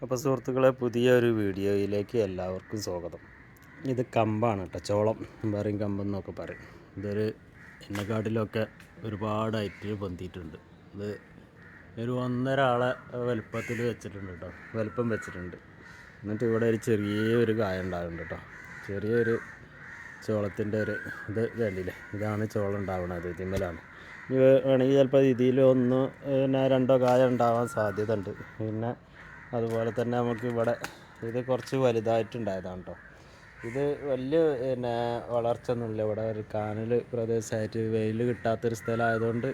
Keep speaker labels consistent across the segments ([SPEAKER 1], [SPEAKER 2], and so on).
[SPEAKER 1] അപ്പോൾ സുഹൃത്തുക്കളെ, പുതിയൊരു വീഡിയോയിലേക്ക് എല്ലാവർക്കും സ്വാഗതം. ഇത് കമ്പാണ് കേട്ടോ, ചോളം പറയും, കമ്പെന്നൊക്കെ പറയും. ഇതൊരു എന്നെക്കാട്ടിലൊക്കെ ഒരുപാടായിട്ട് പൊന്തിയിട്ടുണ്ട്. ഇത് ഒരു 1.5 ആളെ വലുപ്പത്തിൽ വെച്ചിട്ടുണ്ട് കേട്ടോ, വലുപ്പം വെച്ചിട്ടുണ്ട്. എന്നിട്ട് ഇവിടെ ഒരു ചെറിയൊരു കായ ഉണ്ടാകുന്നുണ്ട് കേട്ടോ, ചെറിയൊരു ചോളത്തിൻ്റെ ഒരു ഇത് കണ്ടില്ലേ, ഇതാണ് ചോളം ഉണ്ടാവുന്നത്. ഇതിന്മേലാണ്. ഇനി വേണമെങ്കിൽ ചിലപ്പോൾ ഇതിൽ ഒന്ന് പിന്നെ 2 കായ ഉണ്ടാവാൻ സാധ്യത ഉണ്ട്. പിന്നെ അതുപോലെ തന്നെ നമുക്ക് ഇവിടെ ഇത് കുറച്ച് വലുതായിട്ടുണ്ടായതാണ് കേട്ടോ. ഇത് വലിയ പിന്നെ വളർച്ച ഒന്നുമില്ല. ഇവിടെ ഒരു കാനൽ പ്രദേശമായിട്ട് വെയിൽ കിട്ടാത്തൊരു സ്ഥലമായതുകൊണ്ട്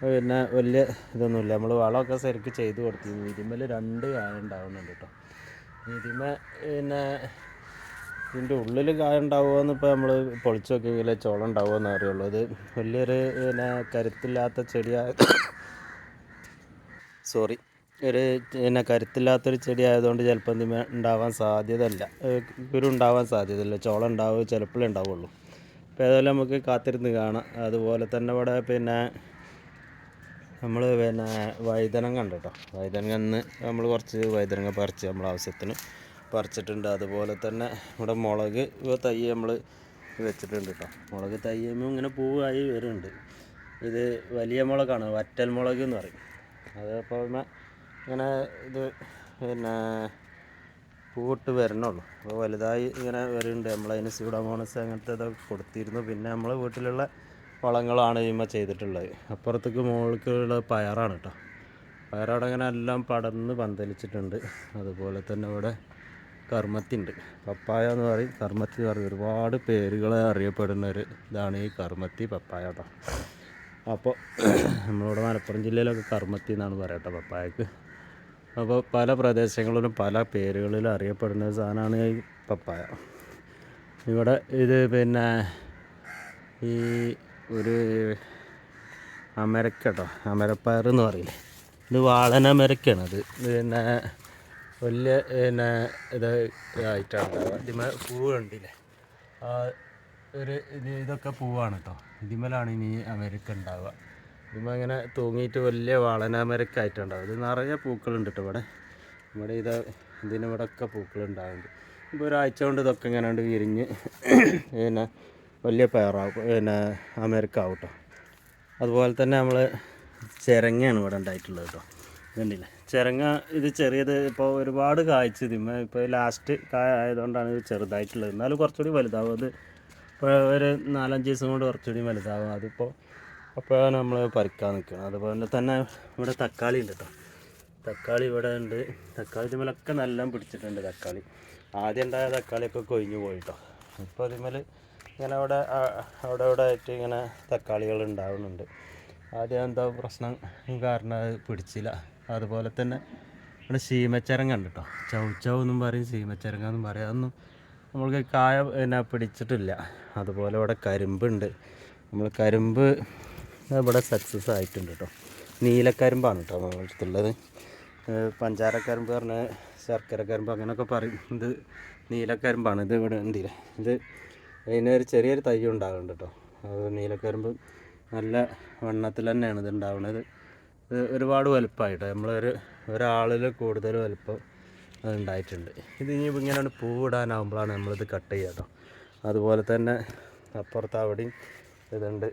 [SPEAKER 1] പിന്നെ വലിയ ഇതൊന്നുമില്ല. നമ്മൾ വളമൊക്കെ ശരിക്ക് ചെയ്ത് കൊടുത്തിരുന്നു. ഇതിന്മേൽ 2 കായ ഉണ്ടാവുന്നുണ്ട് കേട്ടോ. ഇതിന്മേ പിന്നെ ഇതിൻ്റെ ഉള്ളിൽ കായ ഉണ്ടാവുമോയെന്ന് ഇപ്പോൾ നമ്മൾ പൊളിച്ച് നോക്കിയെങ്കിലേ ചോളം ഉണ്ടാവുമെന്ന് അറിയുള്ളൂ. ഇത് വലിയൊരു പിന്നെ കരുത്തില്ലാത്ത ഒരു പിന്നെ കരുത്തില്ലാത്തൊരു ചെടി ആയതുകൊണ്ട് ചിലപ്പോൾ ഇതിന്മേൽ ഉണ്ടാവാൻ സാധ്യതയില്ല, കുരു ഉണ്ടാവാൻ സാധ്യതയില്ല. ചോളം ഉണ്ടാവുക ചിലപ്പോഴേ ഉണ്ടാവുള്ളൂ. അപ്പോൾ ഏതായാലും നമുക്ക് കാത്തിരുന്ന് കാണാം. അതുപോലെ തന്നെ ഇവിടെ പിന്നെ നമ്മൾ പിന്നെ വഴുതനങ്ങ ഉണ്ട് കേട്ടോ. വഴുതനങ്ങ നമ്മൾ കുറച്ച് വഴുതനങ്ങ പറിച്ച് നമ്മൾ ആവശ്യത്തിന് പറിച്ചിട്ടുണ്ട്. അതുപോലെ തന്നെ ഇവിടെ മുളക് തൈ നമ്മൾ വെച്ചിട്ടുണ്ട് കേട്ടോ. മുളക് തൈയ്യുമ്പോൾ ഇങ്ങനെ പൂവായി വരുന്നുണ്ട്. ഇത് വലിയ മുളകാണ്, വറ്റൽ മുളക് എന്ന് പറയും. അതപ്പോൾ ഇങ്ങനെ ഇത് പിന്നെ പൂവിട്ട് വരണുള്ളൂ. അപ്പോൾ വലുതായി ഇങ്ങനെ വരുന്നുണ്ട്. നമ്മളതിന് സ്യൂഡോമോണസ് അങ്ങനത്തെ ഇതൊക്കെ കൊടുത്തിരുന്നു. പിന്നെ നമ്മൾ വീട്ടിലുള്ള വളങ്ങളാണ് ഇതിന്മേൽ ചെയ്തിട്ടുള്ളത്. അപ്പുറത്തേക്ക് മുകൾക്കുള്ള പയറാണ് കേട്ടോ. പയറവിടെ ഇങ്ങനെ എല്ലാം പടർന്ന് പന്തലിച്ചിട്ടുണ്ട്. അതുപോലെ തന്നെ ഇവിടെ കർമ്മത്തി ഉണ്ട്, പപ്പായ എന്ന് പറയും, കർമ്മത്തി എന്ന് പറയും. ഒരുപാട് പേരുകളെ അറിയപ്പെടുന്ന ഒരു ഇതാണ് ഈ കർമ്മത്തി, പപ്പായ കേട്ടോ. അപ്പോൾ നമ്മളിവിടെ മലപ്പുറം ജില്ലയിലൊക്കെ കർമ്മത്തി എന്നാണ് പറയട്ടോ പപ്പായക്ക്. അപ്പോൾ പല പ്രദേശങ്ങളിലും പല പേരുകളിൽ അറിയപ്പെടുന്ന ഒരു സാധനമാണ് ഈ പപ്പായ. ഇവിടെ ഇത് പിന്നെ ഈ ഒരു അമരക്ക കേട്ടോ, അമരപ്പയർ എന്ന് പറയില്ലേ, ഇത് വാളനമരക്കാണ്. അത് പിന്നെ വലിയ പിന്നെ ഇത് ആയിട്ടാണ് ഇതിന്മേൽ പൂവ് കണ്ടില്ലേ, ഇതൊക്കെ പൂവാണ് കേട്ടോ. ഇതിന്മേലാണ് ഇനി അമരക്ക ഉണ്ടാവുക. ഇതിന്മേൽ അങ്ങനെ തൂങ്ങിയിട്ട് വലിയ വാളനാമരക്ക ആയിട്ടുണ്ടാവും. ഇത് നിറയെ പൂക്കളുണ്ട് കേട്ടോ ഇവിടെ ഇതിനിവിടെ ഒക്കെ പൂക്കളുണ്ടാകുന്നുണ്ട്. ഇപ്പോൾ ഒരാഴ്ച കൊണ്ട് ഇതൊക്കെ ഇങ്ങനെ വിരിഞ്ഞ് പിന്നെ വലിയ പയറാവും, പിന്നെ അമരക്കാവും കേട്ടോ. അതുപോലെ തന്നെ നമ്മൾ ചിരങ്ങയാണ് ഇവിടെ ഉണ്ടായിട്ടുള്ളത് കേട്ടോ. കണ്ടില്ലേ ചിരങ്ങ, ഇത് ചെറിയത് ഇപ്പോൾ ഒരുപാട് കായ്ച്ച് ഇതിന്മേൽ ഇപ്പോൾ ലാസ്റ്റ് കായ ആയതുകൊണ്ടാണ് ഇത് ചെറുതായിട്ടുള്ളത്. എന്നാലും കുറച്ചുകൂടി വലുതാവും. അത് ഇപ്പോൾ ഒരു 4-5 ദിവസം കൊണ്ട് കുറച്ചുകൂടി വലുതാവും. അപ്പോഴാണ് നമ്മൾ പറിക്കാൻ നിൽക്കുന്നത്. അതുപോലെ തന്നെ ഇവിടെ തക്കാളി ഉണ്ട് കേട്ടോ. തക്കാളി ഇവിടെ ഉണ്ട്. തക്കാളി ഇതിന്മേലൊക്കെ നല്ല പിടിച്ചിട്ടുണ്ട്. തക്കാളി ആദ്യം ഉണ്ടായ തക്കാളിയൊക്കെ കൊഴിഞ്ഞു പോയിട്ടോ. ഇപ്പോൾ ഇതിന്മേൽ ഇങ്ങനെ അവിടെ ആയിട്ട് ഇങ്ങനെ തക്കാളികൾ ഉണ്ടാവുന്നുണ്ട്. ആദ്യം എന്തോ പ്രശ്നം കാരണം അത് പിടിച്ചില്ല. അതുപോലെ തന്നെ ഇവിടെ ശീമച്ചരങ്ങ ഉണ്ട് കേട്ടോ. ചൗ എന്നും പറയും, ശീമച്ചരങ്ങ എന്നും പറയും. അതൊന്നും നമ്മൾക്ക് കായ പിന്നെ പിടിച്ചിട്ടില്ല. അതുപോലെ ഇവിടെ കരിമ്പുണ്ട്. നമ്മൾ കരിമ്പ് ഇവിടെ സക്സസ് ആയിട്ടുണ്ട് കേട്ടോ. നീലക്കരിമ്പാണ് കേട്ടോ നമ്മുടെ അടുത്തുള്ളത്. പഞ്ചാരക്കരിമ്പ് പറഞ്ഞാൽ ശർക്കര കരിമ്പ് അങ്ങനെയൊക്കെ പറയും. ഇത് നീലക്കരിമ്പാണ്. ഇത് ഇവിടെ ഉണ്ടില്ലേ, ഇത് അതിനൊരു ചെറിയൊരു തൈ ഉണ്ടാകുന്നുണ്ട് കേട്ടോ. അത് നീലക്കരിമ്പ് നല്ല വണ്ണത്തിൽ തന്നെയാണ് ഇത് ഉണ്ടാവുന്നത്. ഇത് ഒരുപാട് വലുപ്പമായിട്ടോ, ഒരാളിൽ കൂടുതൽ വലുപ്പം ഉണ്ടായിട്ടുണ്ട്. ഇത് ഇനി ഇങ്ങനെ പൂവിടാനാകുമ്പോഴാണ് നമ്മളിത് കട്ട് ചെയ്യുക കേട്ടോ. അതുപോലെ തന്നെ അപ്പുറത്ത് അവിടെയും ഇതുണ്ട്.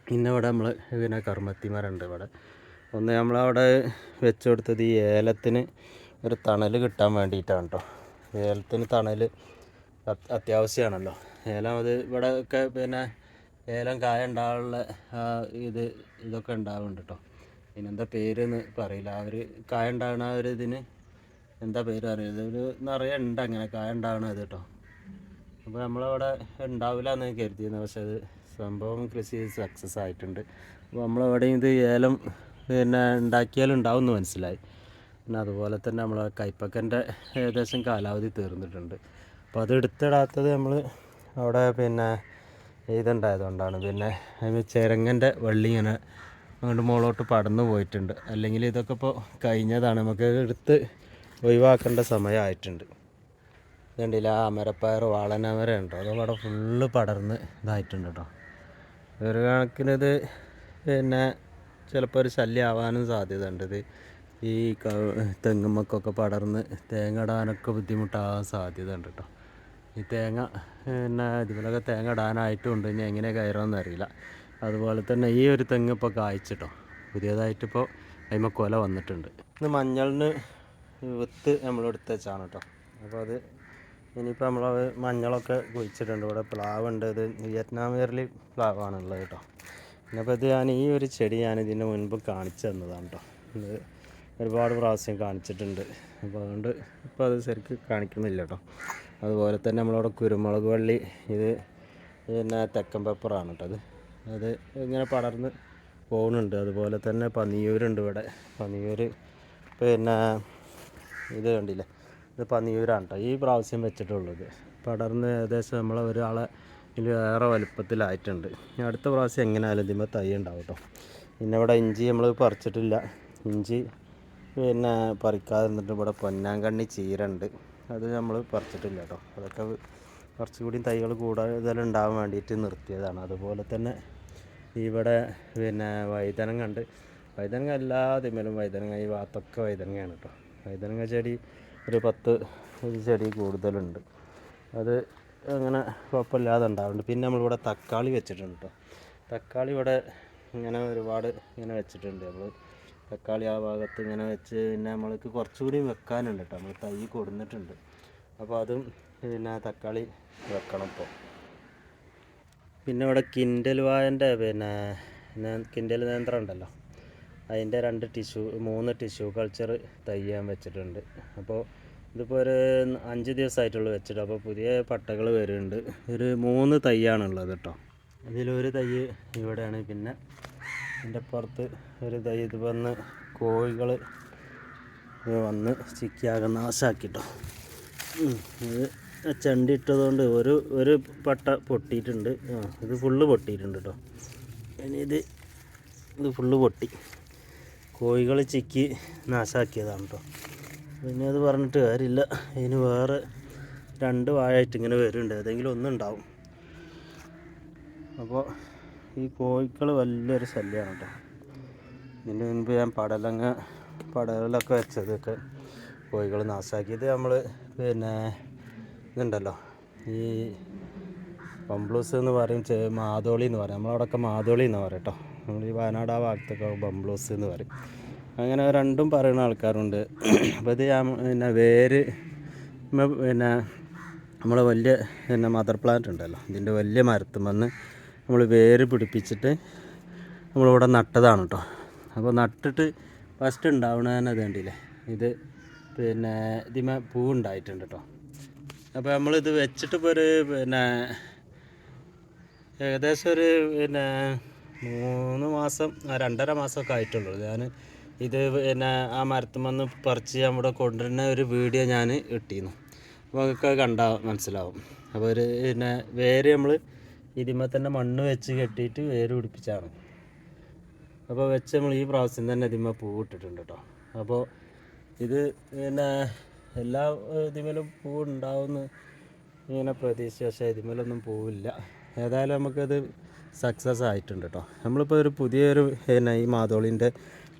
[SPEAKER 1] പിന്നെ ഇവിടെ നമ്മൾ പിന്നെ കർമ്മത്തിമരമുണ്ട്. ഇവിടെ ഒന്ന് നമ്മളവിടെ വെച്ച് കൊടുത്തത് ഈ ഏലത്തിന് ഒരു തണൽ കിട്ടാൻ വേണ്ടിയിട്ടാണ് കേട്ടോ. ഏലത്തിന് തണൽ അത്യാവശ്യമാണല്ലോ. ഏലം അത് ഇവിടെ ഒക്കെ പിന്നെ ഏലം കായ ഉണ്ടാകാനുള്ള ഇതൊക്കെ ഉണ്ടാവുന്നുണ്ട് കേട്ടോ. ഇതിനെന്താ പേരെന്ന് പറയില്ല. കായ ഉണ്ടാകുന്ന ഇതിന് എന്താ പേര് അറിയില്ല. ഒരു നിറയെ ഉണ്ട് അങ്ങനെ കായ ഉണ്ടാകണത് കേട്ടോ. അപ്പോൾ നമ്മളവിടെ ഉണ്ടാവില്ല എന്ന് കരുതിയിരുന്നു. പക്ഷേ അത് സംഭവം കൃഷി സക്സസ് ആയിട്ടുണ്ട്. അപ്പോൾ നമ്മളവിടെയും ഇത് ഏലം പിന്നെ ഉണ്ടാക്കിയാലും ഉണ്ടാവും എന്ന് മനസ്സിലായി. പിന്നെ അതുപോലെ തന്നെ നമ്മൾ കൈപ്പക്കൻ്റെ ഏകദേശം കാലാവധി തീർന്നിട്ടുണ്ട്. അപ്പോൾ അത് എടുത്തിടാത്തത് നമ്മൾ അവിടെ പിന്നെ ഇതുണ്ടായതുകൊണ്ടാണ്. പിന്നെ അതിന് ചിരങ്ങൻ്റെ വള്ളി ഇങ്ങനെ അങ്ങോട്ട് മുകളോട്ട് പടന്നു പോയിട്ടുണ്ട്. അല്ലെങ്കിൽ ഇതൊക്കെ ഇപ്പോൾ കഴിഞ്ഞതാണ്, നമുക്ക് എടുത്ത് ഒഴിവാക്കേണ്ട സമയമായിട്ടുണ്ട്. ഇതുണ്ടല്ല ആ അമരപ്പയർ വാളനമരം ഉണ്ടോ, അതവിടെ ഫുള്ള് പടർന്ന് ഇതായിട്ടുണ്ട് കേട്ടോ. ഒരു കണക്കിനിത് പിന്നെ ചിലപ്പോൾ ഒരു ശല്യം ആവാനും സാധ്യത ഉണ്ട്. ഇത് ഈ തെങ്ങുമ്മക്കൊക്കെ പടർന്ന് തേങ്ങ ഇടാനൊക്കെ ബുദ്ധിമുട്ടാകാൻ സാധ്യത ഉണ്ട് കേട്ടോ. ഈ തേങ്ങ പിന്നെ ഇതുപോലൊക്കെ തേങ്ങ ഇടാനായിട്ടുണ്ട്, ഇനി എങ്ങനെ കയറുമെന്ന് അറിയില്ല. അതുപോലെ തന്നെ ഈ ഒരു തെങ്ങ് ഇപ്പോൾ കായ്ച്ചിട്ടോ, പുതിയതായിട്ടിപ്പോൾ അതിന്മേൽ കൊല വന്നിട്ടുണ്ട്. ഇത് മഞ്ഞളിന് വിത്ത് നമ്മളെടുത്ത് വെച്ചാണ് കേട്ടോ. അപ്പോൾ അത് ഇനിയിപ്പോൾ നമ്മൾ മഞ്ഞളൊക്കെ കുഴിച്ചിട്ടുണ്ട്. ഇവിടെ പ്ലാവുണ്ട്, ഇത് വിയറ്റ്നാം വേർലി പ്ലാവാണുള്ളത് കേട്ടോ. അപ്പോൾ ഇത് ഈ ഒരു ചെടി ഞാൻ ഇതിന് മുൻപ് കാണിച്ചു തന്നതാണ് കേട്ടോ. ഇത് ഒരുപാട് പ്രാവശ്യം കാണിച്ചിട്ടുണ്ട്. അപ്പോൾ അതുകൊണ്ട് ഇപ്പോൾ അത് ശരിക്കും കാണിക്കുന്നില്ല കേട്ടോ. അതുപോലെ തന്നെ നമ്മളവിടെ കുരുമുളക് വള്ളി, ഇത് പിന്നെ തെക്കൻ പെപ്പറാണ് കേട്ടോ. അത് ഇങ്ങനെ പടർന്ന് പോകുന്നുണ്ട്. അതുപോലെ തന്നെ പന്നിയൂരുണ്ട് ഇവിടെ. പന്നിയൂർ പിന്നെ ഇത് കണ്ടില്ലേ, ഇത് പന്നിയൂരാണ് കേട്ടോ. ഈ പ്രാവശ്യം വെച്ചിട്ടുള്ളത് പടർന്ന് ഏകദേശം നമ്മളെ ഒരാളെ ഇതിൽ വേറെ വലുപ്പത്തിലായിട്ടുണ്ട്. ഇനി അടുത്ത പ്രാവശ്യം എങ്ങനെയായാലും ഇതിന്മേൽ തൈ ഉണ്ടാവും കേട്ടോ. പിന്നെ ഇവിടെ ഇഞ്ചി നമ്മൾ പറിച്ചിട്ടില്ല. ഇഞ്ചി പിന്നെ പറിക്കാതെ നിന്നിട്ട് ഇവിടെ പൊന്നാങ്കണ്ണി ചീരണ്ട്, അത് നമ്മൾ പറിച്ചിട്ടില്ല കേട്ടോ. അതൊക്കെ കുറച്ചുകൂടി തൈകൾ കൂടുതൽ ഉണ്ടാകാൻ വേണ്ടിയിട്ട് നിർത്തിയതാണ്. അതുപോലെ തന്നെ ഇവിടെ പിന്നെ വഴുതനങ്ങ ഉണ്ട്. വഴുതനങ്ങ എല്ലാ തിമ്മലും വഴുതനങ്ങ, ഈ ഭാഗത്തൊക്കെ വഴുതനങ്ങയാണ് കേട്ടോ. വഴുതനങ്ങ ചെടി ഒരു 10 ചെടി കൂടുതലുണ്ട്. അത് അങ്ങനെ കുഴപ്പമില്ലാതെ ഉണ്ടാവുന്നുണ്ട്. പിന്നെ നമ്മളിവിടെ തക്കാളി വെച്ചിട്ടുണ്ട് കേട്ടോ. തക്കാളി ഇവിടെ ഇങ്ങനെ ഒരുപാട് ഇങ്ങനെ വെച്ചിട്ടുണ്ട് നമ്മൾ. തക്കാളി ആ ഭാഗത്ത് ഇങ്ങനെ വെച്ച് പിന്നെ നമ്മൾക്ക് കുറച്ചുകൂടി വെക്കാനുണ്ട് കേട്ടോ. നമ്മൾ തൈ കൊടുത്തിട്ടുണ്ട്. അപ്പോൾ അതും പിന്നെ തക്കാളി വെക്കണം ഇപ്പോൾ. പിന്നെ ഇവിടെ കിൻഡൽ വായൻ്റെ പിന്നെ കിൻഡൽ നേന്ത്രം ഉണ്ടല്ലോ, അതിൻ്റെ 3 ടിഷ്യൂ കൾച്ചർ തൈ ഞാൻ വെച്ചിട്ടുണ്ട്. അപ്പോൾ ഇതിപ്പോൾ ഒരു 5 ദിവസമായിട്ടുള്ളൂ വെച്ചിട്ട്. അപ്പോൾ പുതിയ പട്ടകൾ വരുന്നുണ്ട്. ഒരു 3 തൈയാണുള്ളത് കേട്ടോ. അതിലൊരു തൈ ഇവിടെയാണ്. പിന്നെ എൻ്റെ പുറത്ത് ഒരു തൈ ഇത് വന്ന് കോഴികൾ വന്ന് ചിക്കിയാകെ നാശാക്കിട്ടോ. ഇത് ചണ്ടി ഇട്ടതുകൊണ്ട് ഒരു പട്ട പൊട്ടിയിട്ടുണ്ട്. ഇത് ഫുള്ള് പൊട്ടിയിട്ടുണ്ട് കേട്ടോ. ഇനി ഇത് ഫുള്ള് പൊട്ടി, കോഴികൾ ചിക്കി നാശാക്കിയതാണ് കേട്ടോ. പിന്നെ അത് പറഞ്ഞിട്ട് കാര്യമില്ല. ഇതിന് വേറെ 2 വാഴയായിട്ട് ഇങ്ങനെ വരുന്നുണ്ട്, ഏതെങ്കിലും ഒന്നുണ്ടാവും. അപ്പോൾ ഈ കോഴികൾ വലിയൊരു ശല്യമാണ് കേട്ടോ. ഇതിന് മുൻപ് ഞാൻ പടലൊക്കെ വെച്ചതൊക്കെ കോഴികൾ നാശാക്കി. ഇത് നമ്മൾ പിന്നെ ഇതുണ്ടല്ലോ, ഈ ബംബ്ലൂസ് എന്ന് പറയും, മാതോളി എന്ന് പറയും. നമ്മളവിടെയൊക്കെ മാതോളി എന്ന് പറയും കേട്ടോ. നമ്മൾ ഈ വയനാട് ആ ഭാഗത്തൊക്കെ ബംബ്ലൂസ് എന്ന് പറയും. അങ്ങനെ രണ്ടും പറയുന്ന ആൾക്കാരുണ്ട്. അപ്പോൾ ഇത് പിന്നെ വേര് പിന്നെ നമ്മൾ വലിയ പിന്നെ മദർ പ്ലാന്റ് ഉണ്ടല്ലോ, ഇതിൻ്റെ വലിയ മരത്തും വന്ന് നമ്മൾ വേര് പിടിപ്പിച്ചിട്ട് നമ്മളിവിടെ നട്ടതാണ് കേട്ടോ. അപ്പോൾ നട്ടിട്ട് ഫസ്റ്റ് ഉണ്ടാവണതന്നെ വേണ്ടിയില്ലേ, ഇത് പിന്നെ ഇതിമേ പൂവുണ്ടായിട്ടുണ്ട് കേട്ടോ. അപ്പോൾ നമ്മളിത് വെച്ചിട്ട് ഇപ്പോൾ ഒരു പിന്നെ ഏകദേശം ഒരു പിന്നെ 3 മാസം 2.5 മാസമൊക്കെ ആയിട്ടുള്ളൂ. ഞാൻ ഇത് പിന്നെ ആ മരത്തുമെന്ന് പറിച്ച് നമ്മുടെ കൊണ്ടുവരുന്ന ഒരു വീഡിയോ ഞാൻ ഇട്ടിരുന്നു. അപ്പോൾ അതൊക്കെ കണ്ടാൽ മനസ്സിലാവും. അപ്പോൾ ഒരു പിന്നെ വേര് നമ്മൾ ഇതിന്മേൽ തന്നെ മണ്ണ് വെച്ച് കെട്ടിയിട്ട് വേര് പിടിപ്പിച്ചാണ്. അപ്പോൾ വെച്ച് നമ്മൾ ഈ പ്രാവശ്യം തന്നെ ഇതിന്മേൽ പൂവിട്ടിട്ടുണ്ട് കേട്ടോ. അപ്പോൾ ഇത് പിന്നെ എല്ലാ ഇതിന്മേലും പൂവുണ്ടാവുമെന്ന് ഇങ്ങനെ പ്രതീക്ഷിച്ച, പക്ഷേ ഇതിന്മേലൊന്നും പൂവില്ല. ഏതായാലും നമുക്കത് സക്സസ് ആയിട്ടുണ്ട് കേട്ടോ. നമ്മളിപ്പോൾ ഒരു പുതിയൊരു പിന്നെ ഈ മാതോളിൻ്റെ,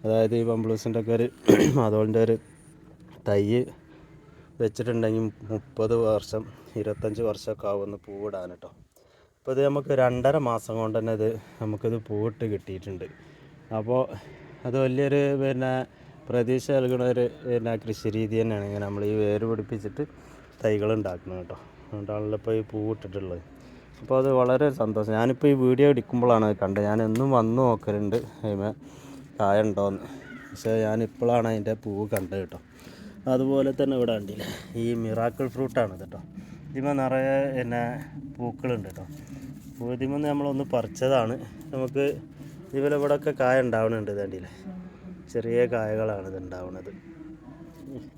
[SPEAKER 1] അതായത് ഈ ബംബ്ലൂസിൻ്റെ ഒക്കെ ഒരു മാതോളിൻ്റെ ഒരു തൈ വെച്ചിട്ടുണ്ടെങ്കിൽ 30 വർഷം 25 വർഷമൊക്കെ ആവുമെന്ന് പൂവിടാൻ കേട്ടോ. അപ്പോൾ ഇത് നമുക്ക് 2.5 മാസം കൊണ്ട് തന്നെ നമുക്കിത് പൂവിട്ട് കിട്ടിയിട്ടുണ്ട്. അപ്പോൾ അത് വലിയൊരു പിന്നെ പ്രതീക്ഷ നൽകുന്ന ഒരു പിന്നെ കൃഷി രീതി തന്നെയാണ്. ഇങ്ങനെ നമ്മൾ ഈ വേര് പിടിപ്പിച്ചിട്ട് തൈകൾ ഉണ്ടാക്കുന്നത് കേട്ടോ. അതുകൊണ്ടാണല്ലോ ഇപ്പോൾ ഈ പൂവിട്ടിട്ടുള്ളത്. അപ്പോൾ അത് വളരെ സന്തോഷം. ഞാനിപ്പോൾ ഈ വീഡിയോ എടുക്കുമ്പോഴാണ് അത് കണ്ടത്. ഞാൻ എന്നും വന്ന് നോക്കലുണ്ട് അതിമേ കായ ഉണ്ടോയെന്ന്, പക്ഷേ ഞാനിപ്പോഴാണ് അതിൻ്റെ പൂവ് കണ്ടത് കേട്ടോ. അതുപോലെ തന്നെ ഇവിടെ കണ്ടില്ലേ, ഈ മിറാക്കിൾ ഫ്രൂട്ടാണ് കേട്ടോ. ഇതിമേ നിറയെ പിന്നെ പൂക്കളുണ്ട് കേട്ടോ. ഇതിമേന്ന് നമ്മളൊന്ന് പറിച്ചതാണ്. നമുക്ക് ഇതുപോലെ ഇവിടെയൊക്കെ കായ ഉണ്ടാവുന്നുണ്ട്. കണ്ടില്ലേ, ചെറിയ കായകളാണ് ഇത് ഉണ്ടാവുന്നത്.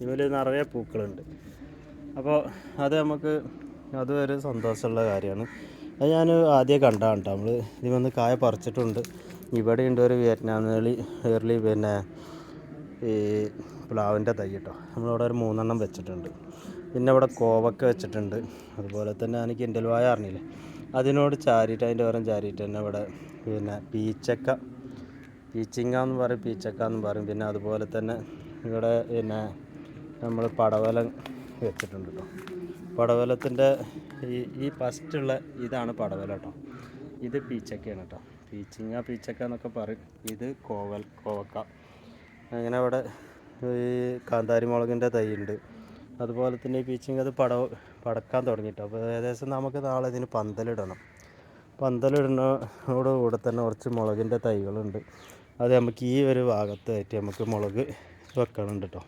[SPEAKER 1] ഇതിൽ നിറയെ പൂക്കളുണ്ട്. അപ്പോൾ അത് നമുക്ക് അതൊരു സന്തോഷമുള്ള കാര്യമാണ്. അത് ഞാൻ ആദ്യം കണ്ടാണ് കേട്ടോ. നമ്മൾ ഇതിൽ കായ പറിച്ചിട്ടുണ്ട്. ഇവിടെ ഉണ്ട് ഒരു വിയറ്റ്നാം വേർലി പിന്നെ ഈ പ്ലാവിൻ്റെ തൈ കേട്ടോ. നമ്മളിവിടെ ഒരു 3 എണ്ണം വെച്ചിട്ടുണ്ട്. പിന്നെ ഇവിടെ കോവക്ക വെച്ചിട്ടുണ്ട്. അതുപോലെ തന്നെ ഞാൻ കിൻഡൽ വായ അറിഞ്ഞില്ലേ, അതിനോട് ചാരിയിട്ട് അതിൻ്റെ ഓരം ചാരിയിട്ട് തന്നെ ഇവിടെ പിന്നെ പീച്ചിങ്ങ എന്ന് പറയും, പീച്ചക്ക എന്ന് പറയും. പിന്നെ അതുപോലെ തന്നെ ഇവിടെ പിന്നെ നമ്മൾ പടവലം വെച്ചിട്ടുണ്ട് കേട്ടോ. പടവലത്തിൻ്റെ ഈ ഫസ്റ്റുള്ള ഇതാണ് പടവലം കേട്ടോ. ഇത് പീച്ചക്കയാണ് കേട്ടോ. പീച്ചക്ക എന്നൊക്കെ പറയും. ഇത് കോവക്ക. അങ്ങനെ അവിടെ ഈ കാന്താരി മുളകിൻ്റെ തൈയുണ്ട്. അതുപോലെ തന്നെ ഈ പീച്ചിങ്ങ അത് പടക്കാൻ തുടങ്ങിയിട്ടോ. അപ്പോൾ ഏകദേശം നമുക്ക് നാളെ ഇതിന് പന്തലിടുന്നതോടുകൂടെ തന്നെ കുറച്ച് മുളകിൻ്റെ തൈകളുണ്ട്. അത് നമുക്ക് ഈ ഒരു ഭാഗത്തായിട്ട് നമുക്ക് മുളക് വെക്കണുണ്ട് കേട്ടോ.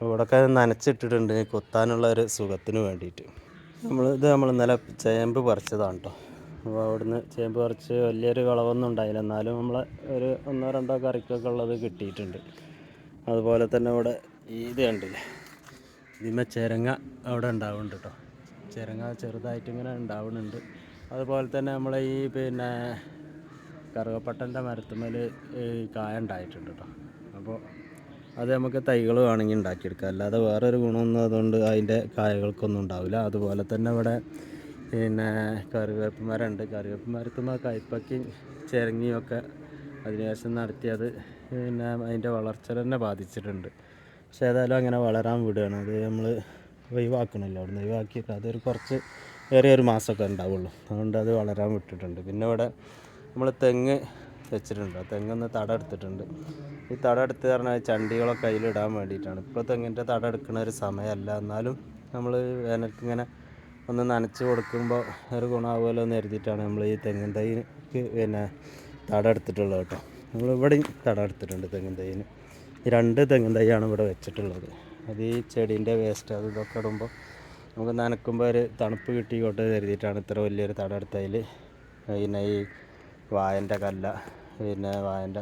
[SPEAKER 1] ഇവിടെയൊക്കെ നനച്ചിട്ടിട്ടുണ്ട് കൊത്താനുള്ള ഒരു സുഖത്തിന് വേണ്ടിയിട്ട്. നമ്മൾ ഇന്നലെ ചേമ്പ് പറിച്ചതാണ് കേട്ടോ. അപ്പോൾ അവിടുന്ന് ചേമ്പ് പറിച്ച് വലിയൊരു വിളവൊന്നും ഉണ്ടായില്ല, എന്നാലും നമ്മൾ ഒരു 1-2 കറിക്കൊക്കെ ഉള്ളത് കിട്ടിയിട്ടുണ്ട്. അതുപോലെ തന്നെ ഇവിടെ ഇത് കണ്ടില്ലേ, ഇതിന്മേൽ ചിരങ്ങ അവിടെ ഉണ്ടാവുന്നുണ്ട് കേട്ടോ. ചിരങ്ങ ചെറുതായിട്ട് ഇങ്ങനെ ഉണ്ടാവുന്നുണ്ട്. അതുപോലെ തന്നെ നമ്മളെ ഈ പിന്നെ കറുകപ്പട്ടൻ്റെ മരത്തുമ്മേൽ കായ ഉണ്ടായിട്ടുണ്ട് കേട്ടോ. അപ്പോൾ അത് നമുക്ക് തൈകൾ വേണമെങ്കിൽ ഉണ്ടാക്കിയെടുക്കാം, അല്ലാതെ വേറൊരു ഗുണമൊന്നും അതുകൊണ്ട് അതിൻ്റെ കായകൾക്കൊന്നും ഉണ്ടാവില്ല. അതുപോലെ തന്നെ ഇവിടെ പിന്നെ കറിവേപ്പ് മരമുണ്ട്. കറിവേപ്പ് മരത്തുമ്മ കയ്പ്പയ്ക്കും ചിരങ്ങിയൊക്കെ അതിനുശേഷം നടത്തിയത് പിന്നെ അതിൻ്റെ വളർച്ച തന്നെ ബാധിച്ചിട്ടുണ്ട്. പക്ഷേ ഏതായാലും അങ്ങനെ വളരാൻ വിടുകയാണ്. അത് നമ്മൾ ഒഴിവാക്കണില്ല, അവിടുന്ന് ഒഴിവാക്കിയിട്ട് അതൊരു കുറച്ച് ഒരു മാസമൊക്കെ ഉണ്ടാവുള്ളൂ. അതുകൊണ്ട് അത് വളരാൻ വിട്ടിട്ടുണ്ട്. പിന്നെ ഇവിടെ നമ്മൾ തെങ്ങ് വെച്ചിട്ടുണ്ട്. തെങ്ങൊന്ന് തടമെടുത്തിട്ടുണ്ട്. ഈ തടമെടുത്ത് പറഞ്ഞാൽ ചണ്ടികളൊക്കെ അതിലിടാൻ വേണ്ടിയിട്ടാണ്. ഇപ്പോൾ തെങ്ങിൻ്റെ തടമെടുക്കുന്ന ഒരു സമയമല്ല, എന്നാലും നമ്മൾ വേനൽക്ക് ഇങ്ങനെ ഒന്ന് നനച്ച് കൊടുക്കുമ്പോൾ ഒരു ഗുണമാവുമല്ലോ എന്ന് കരുതിയിട്ടാണ് നമ്മൾ ഈ തെങ്ങിൻ തൈക്ക് പിന്നെ തടമെടുത്തിട്ടുള്ളത് കേട്ടോ. നമ്മളിവിടെയും തടമെടുത്തിട്ടുണ്ട് തെങ്ങിൻ തൈന്. ഈ 2 തെങ്ങിൻ തൈയാണ് ഇവിടെ വെച്ചിട്ടുള്ളത്. അത് ഈ ചെടീൻ്റെ വേസ്റ്റ് അത് ഇതൊക്കെ ഇടുമ്പോൾ നമുക്ക് നനക്കുമ്പോൾ ഒരു തണുപ്പ് കിട്ടിക്കോട്ടെ കരുതിയിട്ടാണ് ഇത്ര വലിയൊരു തടമെടുത്തതിൽ. പിന്നെ ഈ വായൻ്റെ കല്ല, പിന്നെ വായൻ്റെ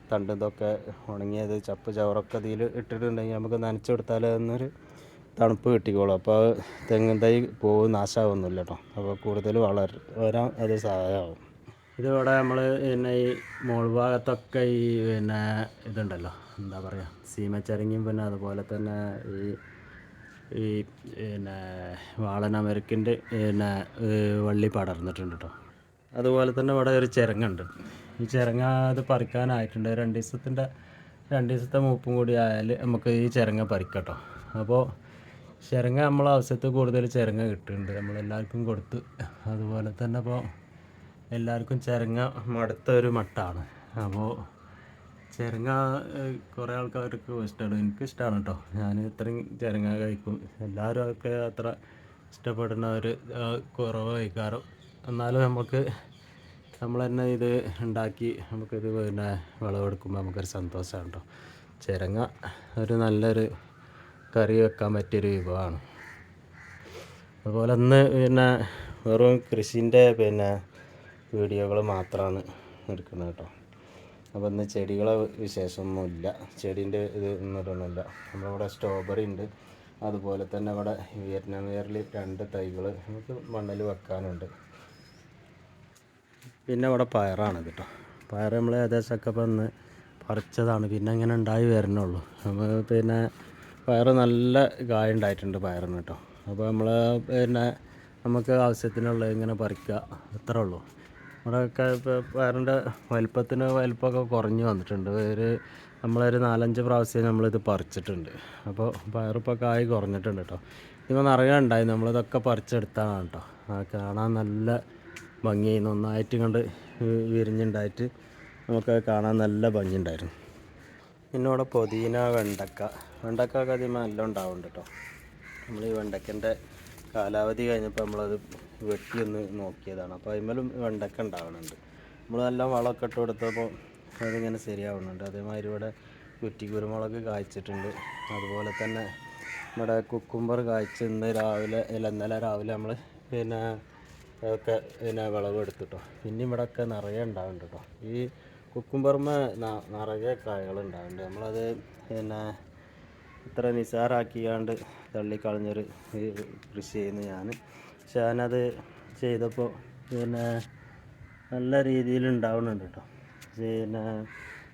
[SPEAKER 1] തണ്ട് ഇതൊക്കെ ഉണങ്ങിയത് ചപ്പ് ചവറൊക്കെ ഇതിൽ ഇട്ടിട്ടുണ്ടെങ്കിൽ നമുക്ക് നനച്ചു കൊടുത്താൽ എന്നൊരു തണുപ്പ് കിട്ടിക്കോളും. അപ്പോൾ തെങ്ങിൻ തൈ നാശമാവുന്നില്ല കേട്ടോ. അപ്പോൾ കൂടുതൽ വരാൻ അത് സഹായമാവും. ഇതിവിടെ നമ്മൾ പിന്നെ ഈ മോൾ ഭാഗത്തൊക്കെ ഈ പിന്നെ ഇതുണ്ടല്ലോ, എന്താ പറയുക, സീമച്ചരങ്ങിയും പിന്നെ അതുപോലെ തന്നെ ഈ പിന്നെ വാളനമരക്കിൻ്റെ പിന്നെ വള്ളി പടർന്നിട്ടുണ്ട് കേട്ടോ. അതുപോലെ തന്നെ ഇവിടെ ഒരു ചിരങ്ങുണ്ട്. ഈ ചിരങ്ങ അത് പറിക്കാനായിട്ടുണ്ട്. 2 ദിവസത്തെ മൂപ്പും കൂടി ആയാൽ നമുക്ക് ഈ ചിരങ്ങ പറിക്കാം കേട്ടോ. അപ്പോൾ ചിരങ്ങ നമ്മളെ ആവശ്യത്തിൽ കൂടുതൽ ചിരങ്ങ കിട്ടുന്നുണ്ട്, നമ്മളെല്ലാവർക്കും കൊടുത്ത്. അതുപോലെ തന്നെ ഇപ്പോൾ എല്ലാവർക്കും ചിരങ്ങ മടുത്ത ഒരു മട്ടാണ്. അപ്പോൾ ചിരങ്ങ കുറേ ആൾക്കാർക്ക് ഇഷ്ടമാണ്, എനിക്കിഷ്ടമാണ് കേട്ടോ. ഞാൻ ഇത്രയും ചിരങ്ങ കഴിക്കും. എല്ലാവരും ഒക്കെ അത്ര ഇഷ്ടപ്പെടുന്ന ഒരു കുറവ് കഴിക്കാറും. എന്നാലും നമ്മൾ തന്നെ ഇത് ഉണ്ടാക്കി നമുക്കിത് പിന്നെ വിളവെടുക്കുമ്പോൾ നമുക്കൊരു സന്തോഷമാണ് കേട്ടോ. ചിരങ്ങ ഒരു നല്ലൊരു കറി വെക്കാൻ പറ്റിയൊരു വിഭവമാണ്. അതുപോലെ ഇന്ന് പിന്നെ വെറും കൃഷിൻ്റെ പിന്നെ വീഡിയോകൾ മാത്രമാണ് എടുക്കുന്നത് കേട്ടോ. അപ്പോൾ ഇന്ന് ചെടികളെ വിശേഷമൊന്നുമില്ല, ചെടീൻ്റെ ഇത് ഒന്നും ഇടണമില്ല. നമ്മളിവിടെ സ്ട്രോബെറി ഉണ്ട്. അതുപോലെ തന്നെ ഇവിടെ വിയറ്റ്നാം വെയറിൽ 2 തൈകൾ നമുക്ക് മണ്ണിൽ വെക്കാനുണ്ട്. പിന്നെ ഇവിടെ പയറാണ് കേട്ടോ. പയർ നമ്മൾ ഏകദേശമൊക്കെ ഇപ്പം ഇന്ന് പറിച്ചതാണ്, പിന്നെ ഇങ്ങനെ ഉണ്ടായി വരണുള്ളൂ. അപ്പോൾ പിന്നെ പയർ നല്ല കായ ഉണ്ടായിട്ടുണ്ട് പയറിന് കേട്ടോ. അപ്പോൾ നമ്മൾ പിന്നെ നമുക്ക് ആവശ്യത്തിനുള്ള ഇങ്ങനെ പറിക്കുക, അത്രേ ഉള്ളൂ. ഇവിടെയൊക്കെ ഇപ്പോൾ പയറിൻ്റെ വലിപ്പമൊക്കെ കുറഞ്ഞ് വന്നിട്ടുണ്ട്. നമ്മളൊരു 4-5 പ്രാവശ്യം നമ്മളിത് പറിച്ചിട്ടുണ്ട്. അപ്പോൾ പയറിപ്പോൾ കായ് കുറഞ്ഞിട്ടുണ്ട് കേട്ടോ. ഇപ്പോൾ നിറയെ ഉണ്ടായി, നമ്മളിതൊക്കെ പറിച്ചെടുത്താണ് കേട്ടോ. കാണാൻ നല്ല ഭംഗിയായി, നന്നായിട്ട് കണ്ട് വിരിഞ്ഞുണ്ടായിട്ട് നമുക്ക് കാണാൻ നല്ല ഭംഗിയുണ്ടായിരുന്നു. പിന്നെ ഇവിടെ പുതിന, വെണ്ടക്ക ഒക്കെ അതിന് നല്ല ഉണ്ടാവുന്നുണ്ട് കേട്ടോ. നമ്മൾ ഈ വെണ്ടയ്ക്കൻ്റെ കാലാവധി കഴിഞ്ഞപ്പോൾ നമ്മളത് വെട്ടിയൊന്ന് നോക്കിയതാണ്. അപ്പോൾ അതിന്മേലും വെണ്ടക്ക ഉണ്ടാവുന്നുണ്ട്. നമ്മൾ നല്ല വളമൊക്കെ ഇട്ട് കൊടുത്തപ്പോൾ അതിങ്ങനെ ശരിയാവുന്നുണ്ട്. അതേമാതിരി ഇവിടെ കുറ്റിക്കുരുമുളക് കായ്ച്ചിട്ടുണ്ട്. അതുപോലെ തന്നെ നമ്മുടെ കുക്കുംബർ കായ്ച്ച് ഇന്നലെ രാവിലെ നമ്മൾ പിന്നെ അതൊക്കെ പിന്നെ വിളവെടുത്തിട്ടോ. പിന്നെ ഇവിടെയൊക്കെ നിറയെ ഉണ്ടാവുന്നുണ്ട് കേട്ടോ. ഈ കുക്കുംബർമേ നിറയെ കായകളുണ്ടാവുന്നുണ്ട്. നമ്മളത് പിന്നെ ഇത്ര നിസ്സാരാക്കിയാണ്ട് തള്ളിക്കളഞ്ഞൊരു കൃഷി ചെയ്യുന്നു ഞാൻ. പക്ഷെ ഞാനത് ചെയ്തപ്പോൾ പിന്നെ നല്ല രീതിയിൽ ഉണ്ടാവുന്നുണ്ട് കേട്ടോ. പിന്നെ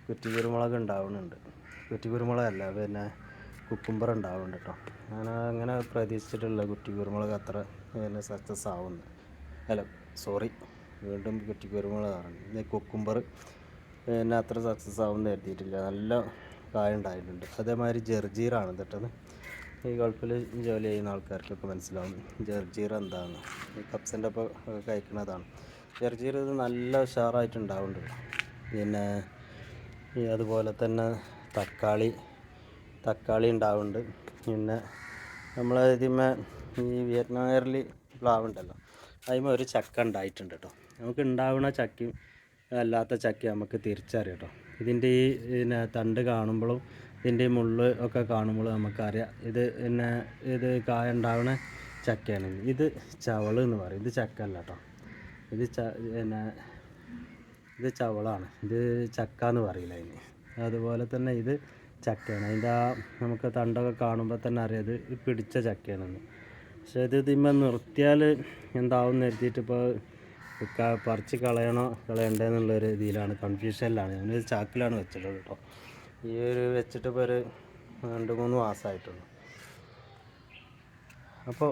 [SPEAKER 1] കുറ്റിക്കുരുമുളക് ഉണ്ടാവുന്നുണ്ട്, കുറ്റിക്കുരുമുളകല്ല പിന്നെ കുക്കുംബർ ഉണ്ടാവുന്നുണ്ട് കേട്ടോ. ഞാൻ അങ്ങനെ പ്രതീക്ഷിച്ചിട്ടുള്ള കുറ്റിക്കുരുമുളക് അത്ര പിന്നെ സക്സസ് ആവുന്നു. വീണ്ടും കുറ്റിക്കുരുമുളക് പറഞ്ഞു. കുക്കുംബർ പിന്നെ അത്ര സക്സസ് ആവുമെന്ന് കരുതിയിട്ടില്ല. നല്ല കായ ഉണ്ടായിട്ടുണ്ട്. അതേമാതിരി ജർജീറാണ് കേട്ടത്. ഈ ഗൾഫിൽ ജോലി ചെയ്യുന്ന ആൾക്കാർക്കൊക്കെ മനസ്സിലാവും ജർജീർ എന്താണ്. ഈ കപ്സിൻ്റെ ഒപ്പം കഴിക്കുന്നതാണ് ജർജീർ. ഇത് നല്ല ഉഷാറായിട്ടുണ്ടാവുന്നുണ്ട്. പിന്നെ അതുപോലെ തന്നെ തക്കാളി ഉണ്ടാവുന്നുണ്ട്. പിന്നെ നമ്മൾ ഇതിന്മേ ഈ വിയറ്റ്നാം എയറിൽ പ്ലാവ് ഉണ്ടല്ലോ, അതിന്മേൽ ഒരു ചക്ക ഉണ്ടായിട്ടുണ്ട് കേട്ടോ. നമുക്ക് ഉണ്ടാവുന്ന ചക്കയും അല്ലാത്ത ചക്കയും നമുക്ക് തിരിച്ചറിയാം കേട്ടോ. ഇതിൻ്റെ ഈ പിന്നെ തണ്ട് കാണുമ്പോഴും ഇതിൻ്റെ മുള്ള് ഒക്കെ കാണുമ്പോഴും നമുക്കറിയാം ഇത് കായ ഉണ്ടാവുന്ന ചക്കയാണ്. ഇത് ചവള് എന്ന് പറയും. ഇത് ചക്ക അല്ല കേട്ടോ. ഇത് ചവളാണ്. ഇത് ചക്ക എന്ന് പറയില്ല അതിന്. അതുപോലെ തന്നെ ഇത് ചക്കയാണ്. അതിൻ്റെ നമുക്ക് തണ്ടൊക്കെ കാണുമ്പോൾ തന്നെ അറിയാം ഇത് പിടിച്ച ചക്കയാണെന്ന്. പക്ഷേ ഇതിന്മേൽ നിർത്തിയാൽ എന്താവും എഴുതിയിട്ട് ഇപ്പോൾ പറിച്ച് കളയണ്ടെന്നുള്ളൊരു ഇതിലാണ്, കൺഫ്യൂഷനിലാണ്. ഞാനൊരു ചാക്കിലാണ് വെച്ചിട്ടുള്ളത് കേട്ടോ. ഈ ഒരു വെച്ചിട്ട് ഇപ്പോൾ ഒരു 2-3 മാസമായിട്ടുള്ളൂ. അപ്പോൾ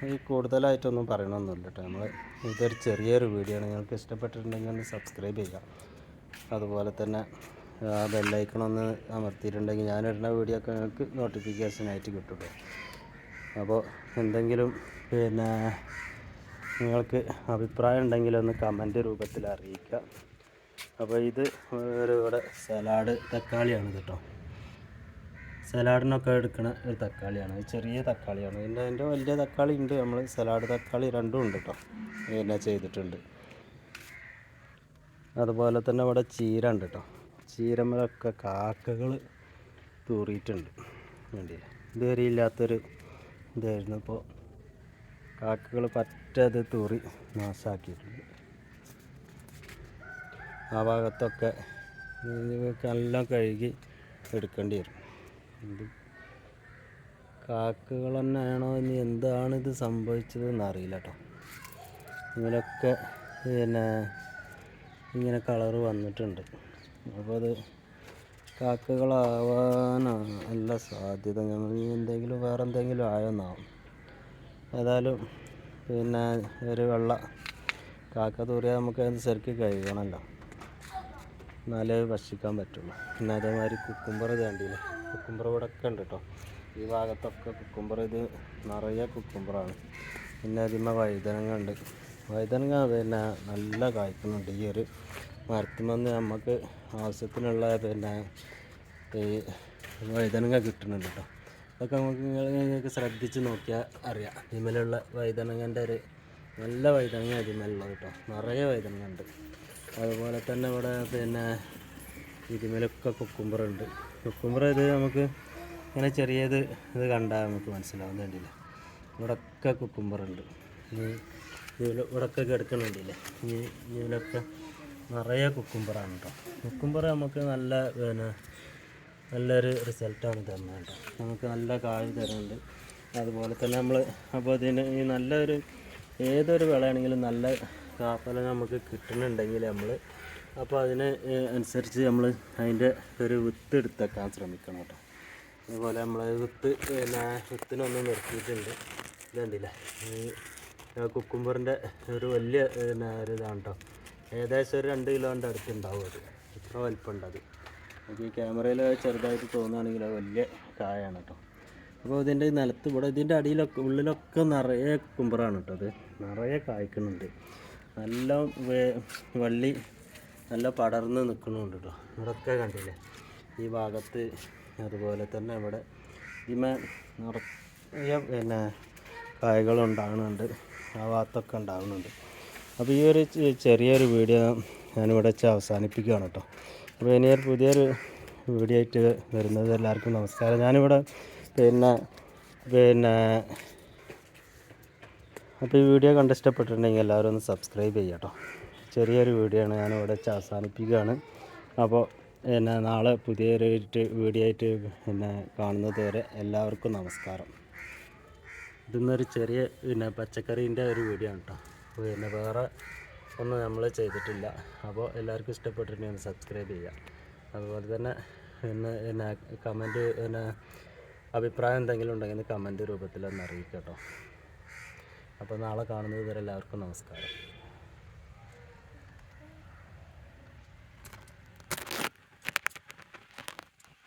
[SPEAKER 1] ഈ കൂടുതലായിട്ടൊന്നും പറയണമെന്നില്ല കേട്ടോ. ഇതൊരു ചെറിയൊരു വീഡിയോ ആണ്. നിങ്ങൾക്ക് ഇഷ്ടപ്പെട്ടിട്ടുണ്ടെങ്കിൽ ഒന്ന് സബ്സ്ക്രൈബ് ചെയ്യുക. അതുപോലെ തന്നെ ബെല്ലൈക്കണൊന്ന് അമർത്തിയിട്ടുണ്ടെങ്കിൽ ഞാനിടുന്ന വീഡിയോ ഒക്കെ നിങ്ങൾക്ക് നോട്ടിഫിക്കേഷനായിട്ട് കിട്ടും. അപ്പോൾ എന്തെങ്കിലും പിന്നെ നിങ്ങൾക്ക് അഭിപ്രായം ഉണ്ടെങ്കിൽ ഒന്ന് കമൻറ്റ് രൂപത്തിൽ അറിയിക്കുക. അപ്പോൾ ഇത് ഇവിടെ സലാഡ് തക്കാളിയാണ് കേട്ടോ. സലാഡിനൊക്കെ എടുക്കുന്ന ഒരു തക്കാളിയാണ്. ചെറിയ തക്കാളിയാണ്. അതിൻ്റെ വലിയ തക്കാളി ഉണ്ട്. നമ്മൾ സലാഡ് തക്കാളി രണ്ടും ഉണ്ട് കേട്ടോ. പിന്നെ ചെയ്തിട്ടുണ്ട്. അതുപോലെ തന്നെ ഇവിടെ ചീര ഉണ്ട് കേട്ടോ. ചീരമ്മലൊക്കെ കാക്കകൾ തൂറിയിട്ടുണ്ട്. വേണ്ടിയില്ല, ഇതുവരെ ഇല്ലാത്തൊരു ഇതായിരുന്നു. ഇപ്പോൾ കാക്കകൾ പറ്റത് തൂറി നാശാക്കിയിട്ടുണ്ട്. ആ ഭാഗത്തൊക്കെ എല്ലാം കഴുകി എടുക്കേണ്ടി വരും. ഇത് കാക്കകൾ തന്നെയാണോ ഇനി എന്താണിത് സംഭവിച്ചതെന്ന് അറിയില്ല കേട്ടോ. ഇതിലൊക്കെ പിന്നെ ഇങ്ങനെ കളറ് വന്നിട്ടുണ്ട്. അപ്പോൾ അത് കാക്കകളാവാനാണ് നല്ല സാധ്യത. നമ്മൾ വേറെ എന്തെങ്കിലും ആയോന്നാവും. ഏതായാലും പിന്നെ ഒരു കാക്ക തൂറിയാൽ നമുക്ക് അത് ശരിക്കും കഴുകണമല്ലോ, എന്നാലേ ഭക്ഷിക്കാൻ പറ്റുള്ളൂ. പിന്നെ അതേമാതിരി കുക്കുംബർ കണ്ടില്ലേ, കുക്കുംബർ ഇവിടെ ഒക്കെ ഉണ്ട് കേട്ടോ. ഈ ഭാഗത്തൊക്കെ കുക്കുംബർ, ഇത് നിറയെ കുക്കുംബറാണ്. പിന്നെ അതിന്മേൽ വഴുതനങ്ങ ഉണ്ട്. വഴുതനങ്ങ പിന്നെ നല്ല കായ്ക്കുന്നുണ്ട്. ഈ ഒരു മരത്തുമെന്ന് നമുക്ക് ആവശ്യത്തിനുള്ള പിന്നെ ഈ വഴുതനങ്ങ കിട്ടുന്നുണ്ട് കേട്ടോ. അതൊക്കെ നിങ്ങൾക്ക് ശ്രദ്ധിച്ച് നോക്കിയാൽ അറിയാം. ഇതിന്മേലുള്ള വഴുതനങ്ങൻ്റെ ഒരു നല്ല വഴുതനങ്ങ ഇതിന്മേലുള്ളത് കേട്ടോ. നിറയെ വഴുതനങ്ങ ഉണ്ട്. അതുപോലെ തന്നെ ഇവിടെ പിന്നെ ഇതിന്മേലൊക്കെ കുക്കുംബറുണ്ട്. കുക്കുംബർ ഇത് നമുക്ക് ഇങ്ങനെ ചെറിയത് ഇത് കണ്ടാൽ നമുക്ക് മനസ്സിലാവും. കണ്ടില്ലേ, ഇവിടെയൊക്കെ കുക്കുംബറുണ്ട്. ഇവിടെയൊക്കെ കിടക്കുന്നുണ്ടല്ലേ, ഇതിലൊക്കെ നിറയെ കുക്കുംബറാണ് കേട്ടോ. കുക്കുംബർ നമുക്ക് നല്ലൊരു റിസൾട്ടാണ് തരുന്നത് കേട്ടോ. നമുക്ക് നല്ല കായ് തരുന്നുണ്ട്. അതുപോലെ തന്നെ അപ്പോൾ ഇതിന് ഈ നല്ലൊരു ഏതൊരു വിളയാണെങ്കിലും നല്ല കാഫലം നമുക്ക് കിട്ടുന്നുണ്ടെങ്കിൽ അപ്പോൾ അതിന് അനുസരിച്ച് അതിൻ്റെ ഒരു വിത്ത് എടുത്തേക്കാൻ ശ്രമിക്കണം കേട്ടോ. അതുപോലെ വിത്തിനൊന്ന് നിർത്തിയിട്ടുണ്ട്. ഇതുണ്ടല്ലേ, ഈ കുക്കുംബറിൻ്റെ ഒരു വലിയ ഒരു ഇതാണ് കേട്ടോ. ഏകദേശം ഒരു 2 കിലോൻ്റെ അടുത്തുണ്ടാവും. അത് ഇത്ര വലിപ്പമുണ്ട്. അത് നമുക്ക് ഈ ക്യാമറയിൽ ചെറുതായിട്ട് തോന്നുകയാണെങ്കിൽ അത് വലിയ കായാണ് കേട്ടോ. അപ്പോൾ ഇതിൻ്റെ നിലത്ത് ഇതിൻ്റെ അടിയിലൊക്കെ ഉള്ളിലൊക്കെ നിറയെ കുക്കുംബറാണ് കേട്ടോ. അത് നിറയെ കായ്ക്കുന്നുണ്ട്. നല്ല വള്ളി നല്ല പടർന്ന് നിൽക്കുന്നുണ്ട് കേട്ടോ. ഇവിടെയൊക്കെ കണ്ടില്ലേ ഈ ഭാഗത്ത്. അതുപോലെ തന്നെ ഇവിടെ നിറയെ പിന്നെ കായകളുണ്ടാകുന്നുണ്ട്. ആ ഭാഗത്തൊക്കെ ഉണ്ടാകുന്നുണ്ട്. അപ്പോൾ ഈ ഒരു ചെറിയൊരു വീഡിയോ ഞാനിവിടെ വെച്ച് അവസാനിപ്പിക്കുകയാണ് കേട്ടോ. അപ്പോൾ ഇനി പുതിയൊരു വീഡിയോ ആയിട്ട് വരുന്നത്. എല്ലാവർക്കും നമസ്കാരം. ഞാനിവിടെ പിന്നെ അപ്പോൾ ഈ വീഡിയോ കണ്ടിഷ്ടപ്പെട്ടിട്ടുണ്ടെങ്കിൽ എല്ലാവരും ഒന്ന് സബ്സ്ക്രൈബ് ചെയ്യുക കേട്ടോ. ചെറിയൊരു വീഡിയോ ആണ് ഞാനിവിടെ വെച്ച് അവസാനിപ്പിക്കുകയാണ്. അപ്പോൾ നാളെ പുതിയൊരു വീഡിയോ ആയിട്ട് കാണുന്നത് വരെ എല്ലാവർക്കും നമസ്കാരം. ഇതൊന്നൊരു ചെറിയ പച്ചക്കറീൻ്റെ ഒരു വീഡിയോ ആണ് കേട്ടോ. വേറെ ഒന്നും നമ്മൾ ചെയ്തിട്ടില്ല. അപ്പോൾ എല്ലാവർക്കും ഇഷ്ടപ്പെട്ടിട്ടുണ്ടെങ്കിൽ സബ്സ്ക്രൈബ് ചെയ്യുക. അതുപോലെ തന്നെ കമൻറ്റ് അഭിപ്രായം എന്തെങ്കിലും ഉണ്ടെങ്കിൽ കമൻറ്റ് രൂപത്തിലൊന്ന് അറിയിക്കുക കേട്ടോ. അപ്പോൾ നാളെ കാണുന്നത് വരെ എല്ലാവർക്കും നമസ്കാരം.